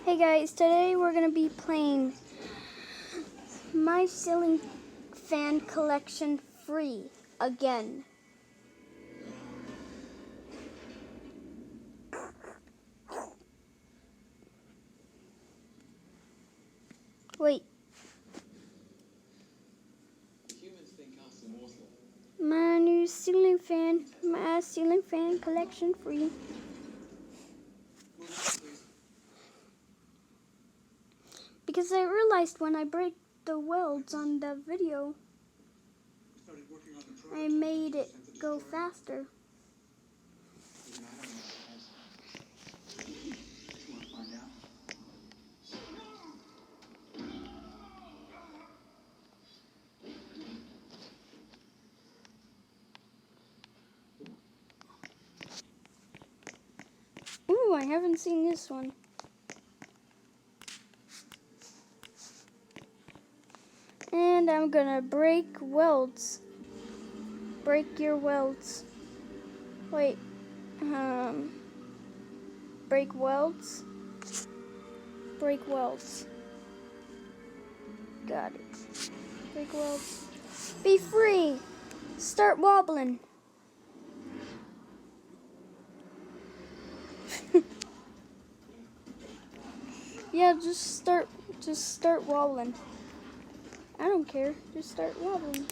Hey guys, today we're going to be playing my ceiling fan collection free again. Wait. My ceiling fan collection free. Because I realized when I break the welds on the video, I made it go faster. Ooh, I haven't seen this one. And I'm gonna break welds. Break your welds. Wait. Break welds. Break welds. Got it. Break welds. Be free. Start wobbling. Yeah, just start wobbling. I don't care. Just start wobbling.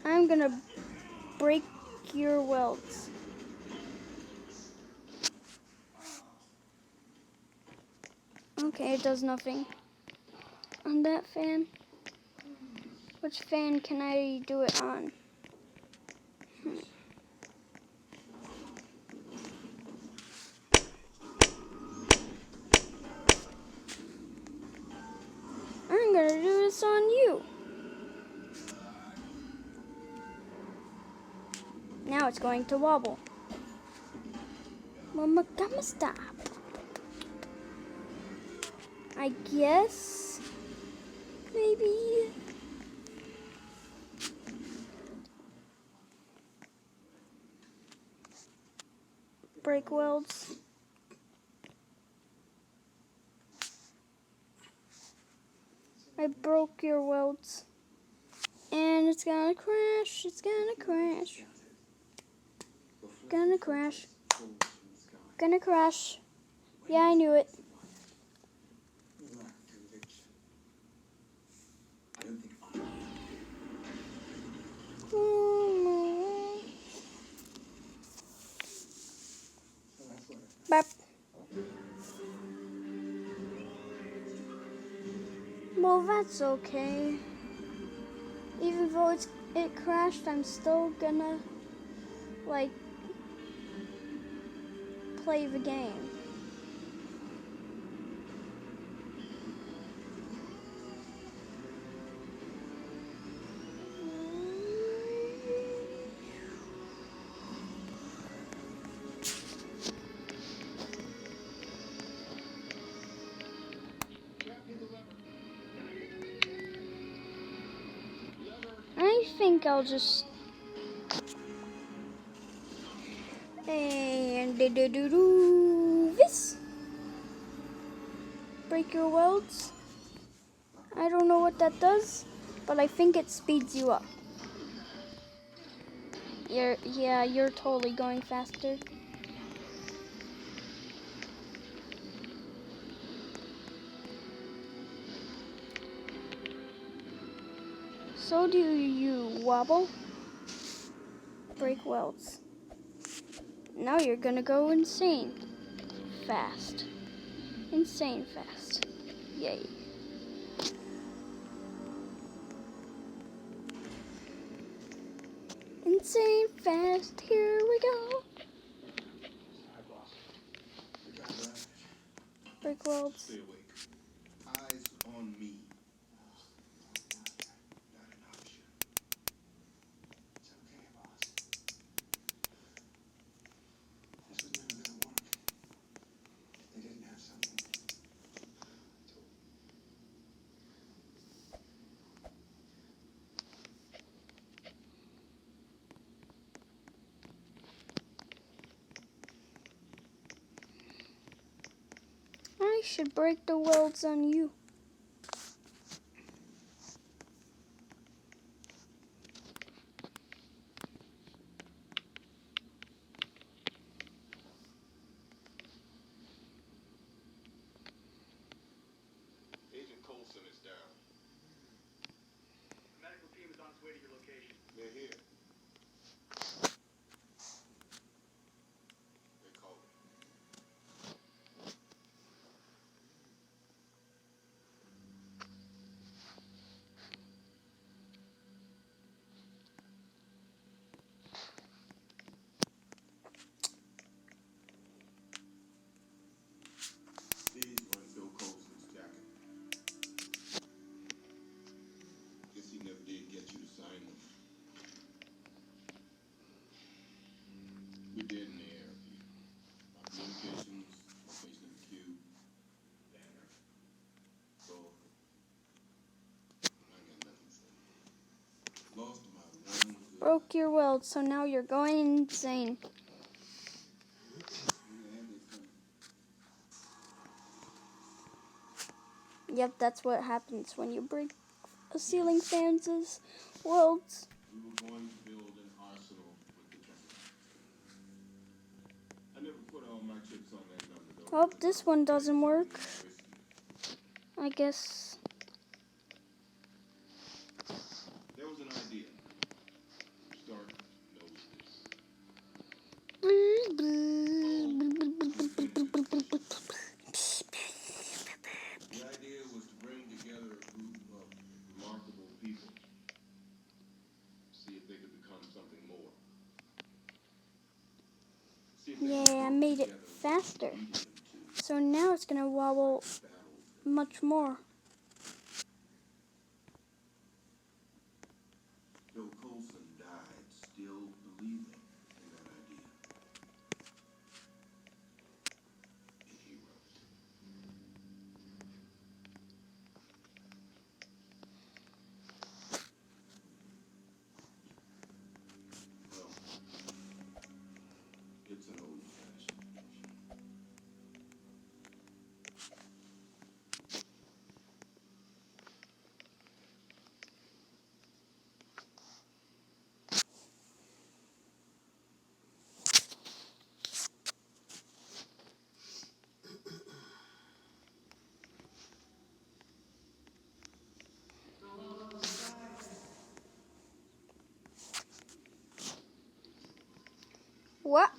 I'm gonna break your welds. Okay, it does nothing. On that fan. Which fan can I do it on? I'm gonna do this on you. Now it's going to wobble. Mama, come stop. I guess maybe. Break welds. I broke your welds. And it's gonna crash. It's gonna crash. Gonna crash. Gonna crash. Yeah, I knew it. Bap. Well, that's okay. Even though it crashed, I'm still gonna like play the game. I think I'll just and do this. Break your welds. I don't know what that does, but I think it speeds you up. You're totally going faster. So do you wobble. Break welds. Now you're gonna go insane fast. Insane fast. Yay. Insane fast, here we go. Break welds. Stay awake. Eyes on me. Not an option. It's okay, boss. This was never gonna work. They didn't have something. should break the welds on you. Agent Coulson is down. The medical team is on its way to your location. They're here. They called me. These were in Phil Coulson's jacket. Guess he never did get you to sign them. We're dead in the air, Pete. Our communications, location of the cube. Banner. So, I got nothing to say. Lost my one good. Broke your weld, so now you're going insane. Yep, that's what happens when you break a ceiling fan's welds. We were going to build an arsenal with the chemical. I never put all my chips on that number, though. Oh, this one doesn't work. I guess. There was an idea. Stark knows this. The idea was to bring together a group of remarkable people. See if they could become something more. See if they could Yeah, I work made it together with faster. the medium to So now it's gonna wobble battle. much more. Bill Coulson died still believing in that idea. In heroes. Well, it's an old-fashioned notion. What?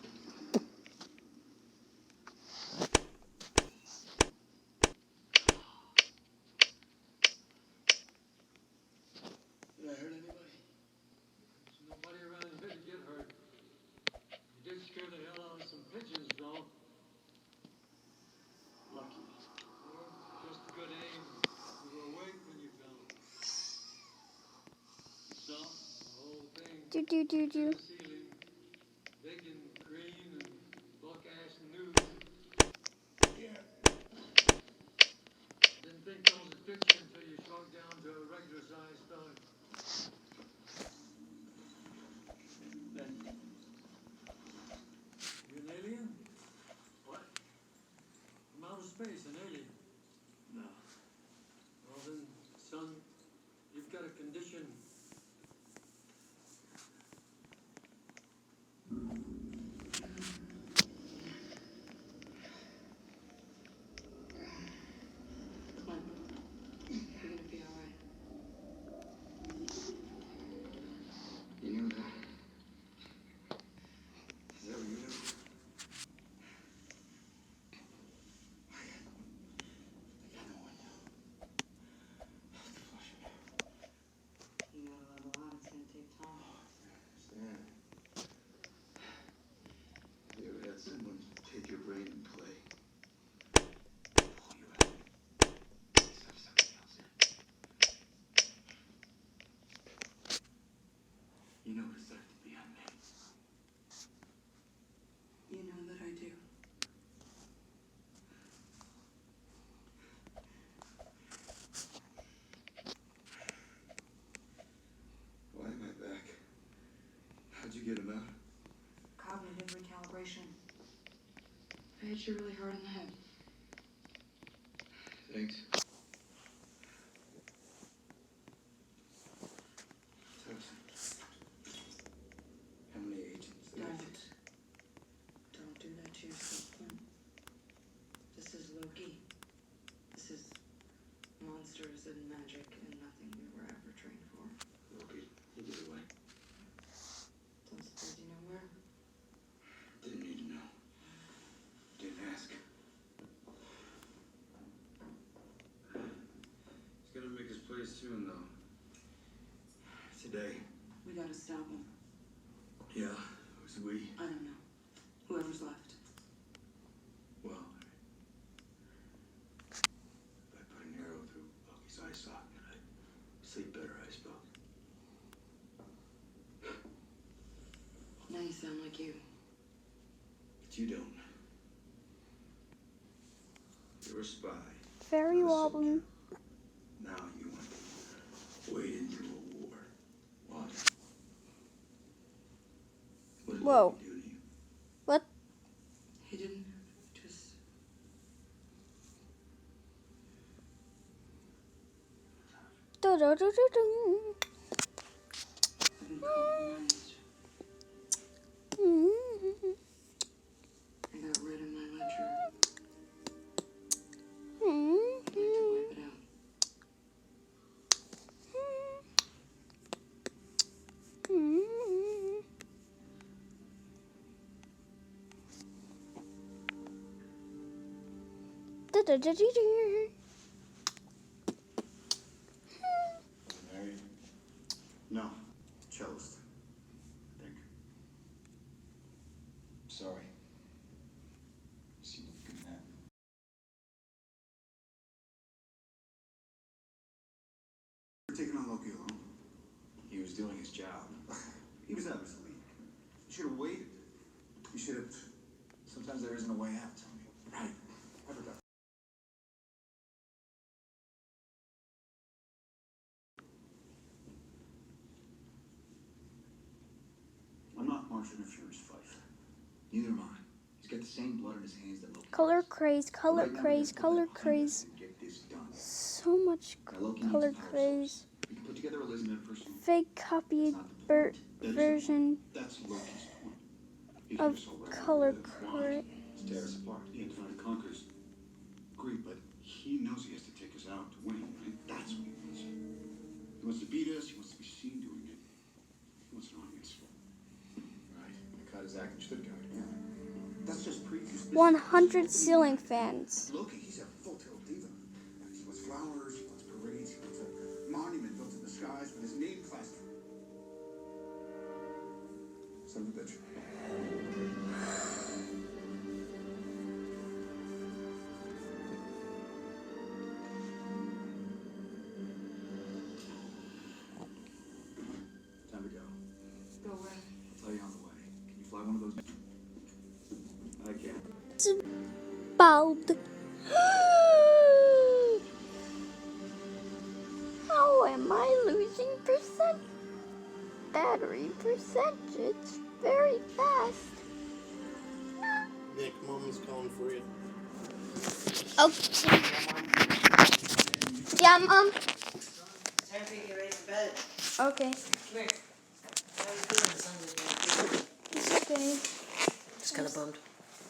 Did I hurt anybody? There's nobody around here to get hurt. You did scare the hell out of some pigeons, though. Lucky. Or just good aim. You were awake when you fell. So, the whole thing. Do. To the ceiling. Big and green and buck-ass nude. Yeah. Didn't think those would fit you until you shrunk down to a regular-sized thug. Then You an alien? what? From outer space, an alien. No. Well then, son, you've got a condition. Clint, you're gonna be all right. You knew that? Is that what you knew? I know I knew. Flush me out. You gotta level out. It's gonna take time. Understand? Have you ever had someone take your brain and play? Pull you out. Stuff something else in. You know what it's like to be unmade. You know that I do. Why am I back? How'd you get him out? Cognitive recalibration. I hit you really hard in the head. Thanks. Tosin. How many agents did I get? Don't do that to yourself, Clint. This is Loki. This is monsters and magic and nothing we were ever trained for. Loki, he get away. Don't suppose you know where? Didn't need to know. Didn't ask. He's gonna make his play soon, though. Today. We gotta stop him. Yeah, who's we? I don't know. Whoever's left. Well, if I put an arrow through Loki's eye socket, I'd sleep better, I suppose. Now you sound like you. But you don't. You're a spy. Very not a wobbly. soldier. Now you want to wade into a war. What? What did Whoa. Loki do to you? What? He didn't just. Du-du-du-du-dum. I've been compromised. Mm. I got rid of my ledger. Mm. I had to wipe it out. Mm. Du-du-du-du-du. Married? No. Cellist. I think. Sorry. Seemed like a good man. You're taking on Loki alone? He was doing his job. He was obviously. You should have waited. You should have. Sometimes there isn't a way out, Tony. Right. I forgot. I'm not marching a furious fight. Neither am I. He's got the same blood in his hands that Loki Color has. craze, color Right now, we craze, gotta put color that behind us craze. and get this done. So much Now, Loki needs color a power craze. source. We can put together a Elizabeth pursuit. Fake copied version That's Loki's point. He of can just already color live. Why? craze. To tear us apart. He divide and conquers. Great, but he knows he has to take us out to win, right? That's what he wants. He wants to beat us. He wants to be seen doing it. He wants an audience. Right. I caught his act in Stuttgart. Yeah. That's just previews. 100 ceiling fans. Loki, he's a full-tail diva. He wants flowers, he wants parades, he wants a monument built in the skies with his name plastered. Son of a bitch. Time to go. Go away. I'll tell you on the way. Can you fly one of those? I can. It's bald. How am I losing battery percentage very fast? Nick, Mom's calling for you. Okay. Yeah, Mom. Time for you to get ready for bed. Okay. Come here. How are you feeling? It's okay. Just kind of bummed.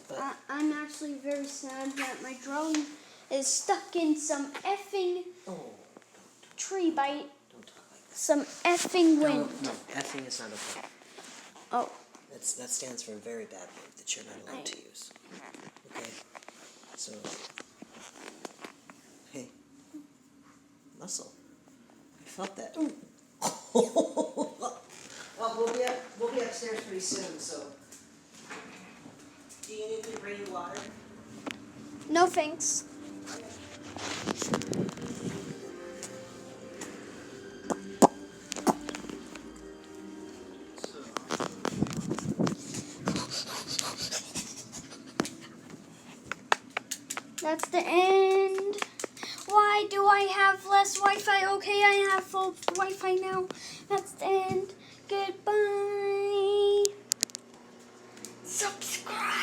But I'm actually very sad that my drone is stuck in some effing tree by don't talk like that. some effing wind. No, effing is not okay. Oh, That stands for a very bad word that you're not allowed to use. Okay? So, hey, muscle. I felt that. Well, we'll be upstairs pretty soon. So, do you need me to bring you water? no thanks. That's the end. Why do I have less Wi-Fi? Okay, I have full Wi-Fi now. That's the end. Goodbye. Subscribe.